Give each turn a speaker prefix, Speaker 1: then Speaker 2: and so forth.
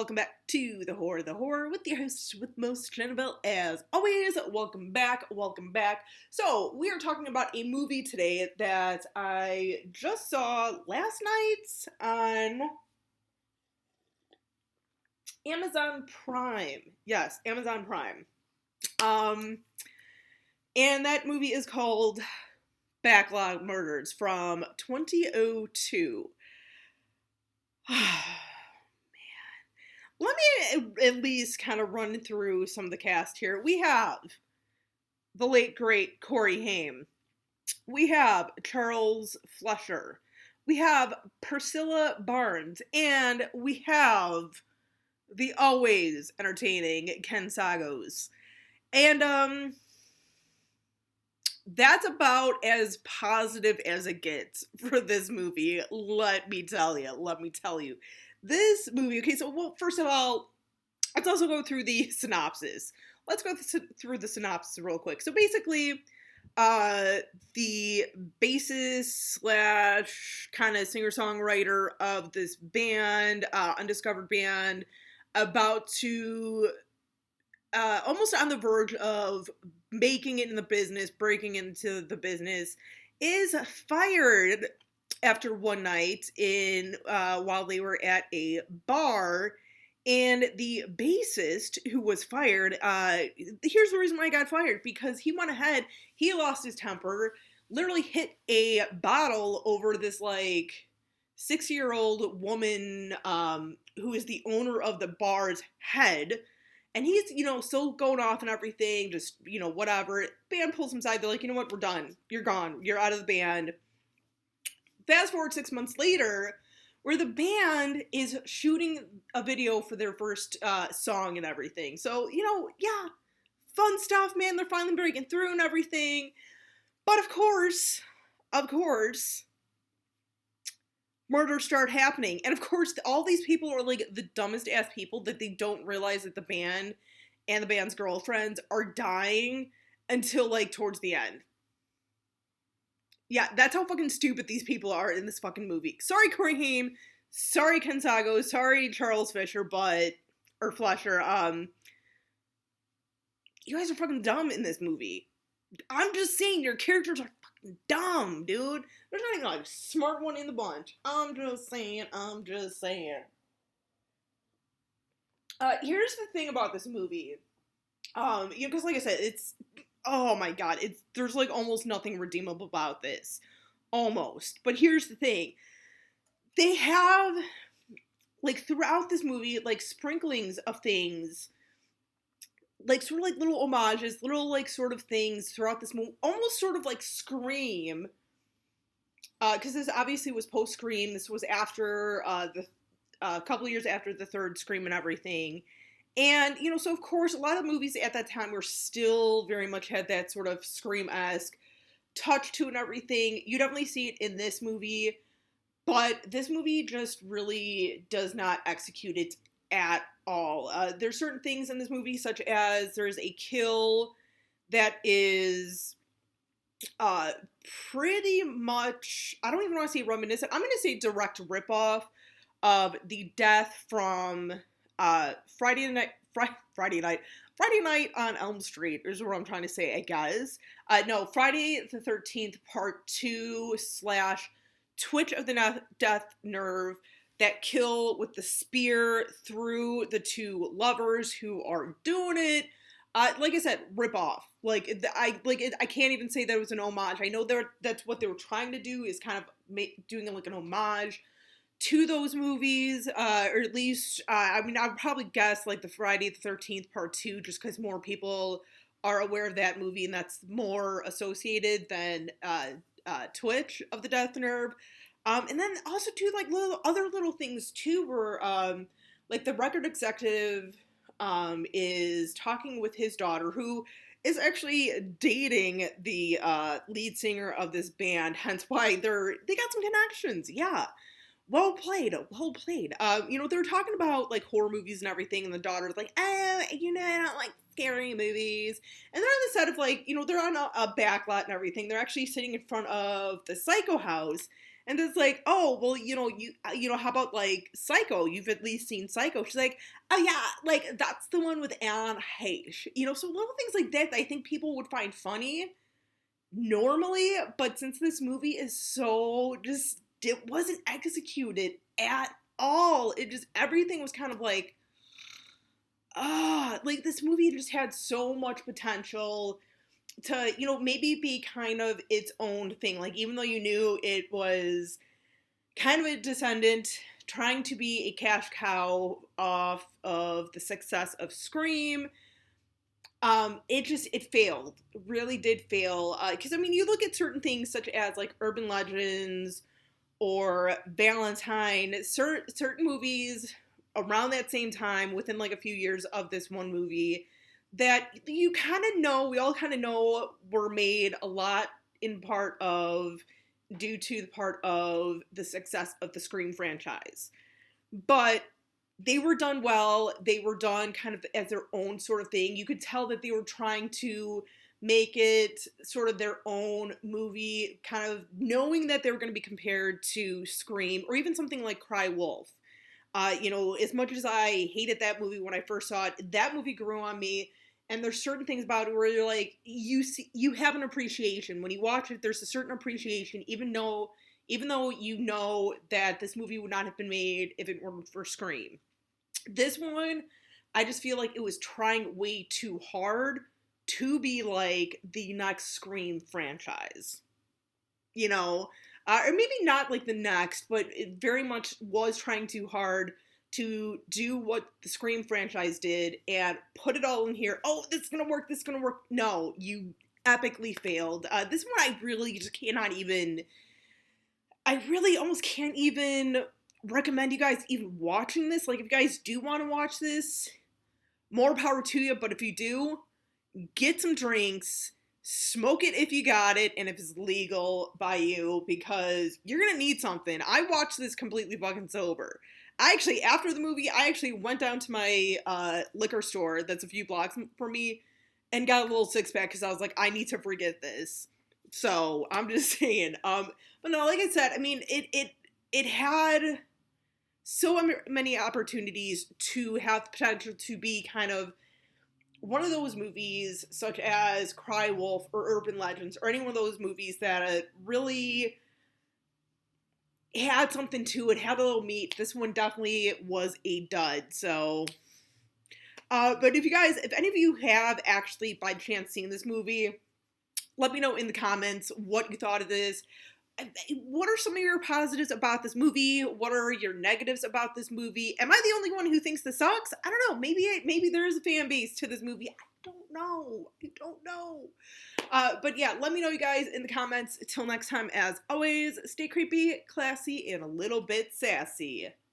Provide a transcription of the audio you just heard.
Speaker 1: welcome back to the horror with your host with most Annabelle. As always, welcome back. So we are talking about a movie today that I just saw last night on Amazon Prime. Yes, Amazon Prime. And that movie is called Backlot Murders from 2002. Let me at least kind of run through some of the cast here. We have the late, great Corey Haim. We have Charles Fleischer. We have Priscilla Barnes. And we have the always entertaining Ken Sagos. And, that's about as positive as it gets for this movie. Let me tell you. This movie, okay, so, well, first of all, let's also go through the synopsis. Let's go through the synopsis real quick. So basically, the bassist / kind of singer-songwriter of this band, undiscovered band, about to, almost on the verge of making it in the business, breaking into the business, is fired after one night while they were at a bar, and the bassist who was fired, here's the reason why he got fired, because he went ahead, he lost his temper, literally hit a bottle over this, 6-year-old woman, who is the owner of the bar's head, and he's, still going off and everything, just, whatever. Band pulls him aside, they're like, you know what, we're done, you're gone, you're out of the band. Fast forward 6 months later, where the band is shooting a video for their first song and everything. So, yeah, fun stuff, man. They're finally breaking through and everything. But of course, murders start happening. And of course, all these people are the dumbest ass people that they don't realize that the band and the band's girlfriends are dying until towards the end. Yeah, that's how fucking stupid these people are in this fucking movie. Sorry, Corey Haim. Sorry, Ken Sago. Sorry, Charles Fleischer. You guys are fucking dumb in this movie. I'm just saying, your characters are fucking dumb, dude. There's not even a smart one in the bunch. I'm just saying. Here's the thing about this movie. Because like I said, it's... Oh my god, there's almost nothing redeemable about this. Almost. But here's the thing. They have, throughout this movie, sprinklings of things, sort of little homages, little, sort of things throughout this movie, almost sort of Scream, because this obviously was post-Scream. This was after, a couple of years after the third Scream and everything. And, so of course, a lot of movies at that time were still very much had that sort of Scream-esque touch to it and everything. You definitely see it in this movie, but this movie just really does not execute it at all. There's certain things in this movie, such as there's a kill that is pretty much, I don't even want to say reminiscent, I'm going to say direct ripoff of the death from... Friday Night on Elm Street is what I'm trying to say, I guess. Friday the 13th Part 2 / Twitch of the Death Nerve, that kill with the spear through the two lovers who are doing it. Like I said, rip off. I can't even say that it was an homage. I know that's what they were trying to do, is kind of doing an homage to those movies, or at least, I would probably guess, the Friday the 13th Part 2, just because more people are aware of that movie, and that's more associated than, Twitch of the Death Nerve. And then also, too, other little things, too, where, the record executive, is talking with his daughter, who is actually dating the, lead singer of this band, hence why they got some connections, yeah. Well played. They were talking about, horror movies and everything, and the daughter's I don't like scary movies. And they're on the set of, they're on a backlot and everything. They're actually sitting in front of the Psycho House, And it's like, oh, well, how about like Psycho? You've at least seen Psycho. She's like, oh yeah, like that's the one with Anne Heche. So little things like that I think people would find funny normally, but since this movie is so just, it wasn't executed at all. It just, everything was kind of like, like this movie just had so much potential to, maybe be kind of its own thing. Like, even though you knew it was kind of a descendant trying to be a cash cow off of the success of Scream, it failed. Really did fail. Because, I mean, you look at certain things such as, like, Urban Legends or Valentine, certain movies around that same time, within, like, a few years of this one movie, that you kind of know, we all kind of know were made a lot in part of, due to the part of the success of the Scream franchise. But they were done well. They were done kind of as their own sort of thing. You could tell that they were trying to make it sort of their own movie, kind of knowing that they were going to be compared to Scream or even something like Cry Wolf. As much as I hated that movie when I first saw it, that movie grew on me. And there's certain things about it where you're like, you have an appreciation. When you watch it, there's a certain appreciation, even though you know that this movie would not have been made if it weren't for Scream. This one, I just feel like it was trying way too hard to be like the next Scream franchise. Or maybe not like the next, but it very much was trying too hard to do what the Scream franchise did and put it all in here. Oh, this is gonna work, this is gonna work. No, you epically failed. This one I really just cannot even, I really almost can't even recommend you guys even watching this. Like, if you guys do want to watch this, more power to you, but if you do, get some drinks, smoke it if you got it, and if it's legal by you, because you're gonna need something. I watched this completely fucking sober. After the movie, I actually went down to my liquor store that's a few blocks from me and got a little six-pack because I was like, I need to forget this. So, I'm just saying. But no, like I said, I mean, it had so many opportunities to have the potential to be kind of one of those movies, such as Cry Wolf or Urban Legends, or any one of those movies that really had something to it, had a little meat. This one definitely was a dud. So, but if any of you have actually by chance seen this movie, let me know in the comments what you thought of this. What are some of your positives about this movie? What are your negatives about this movie? Am I the only one who thinks this sucks? I don't know. Maybe there is a fan base to this movie. I don't know. But yeah, let me know, you guys, in the comments. Till next time, as always, stay creepy, classy, and a little bit sassy.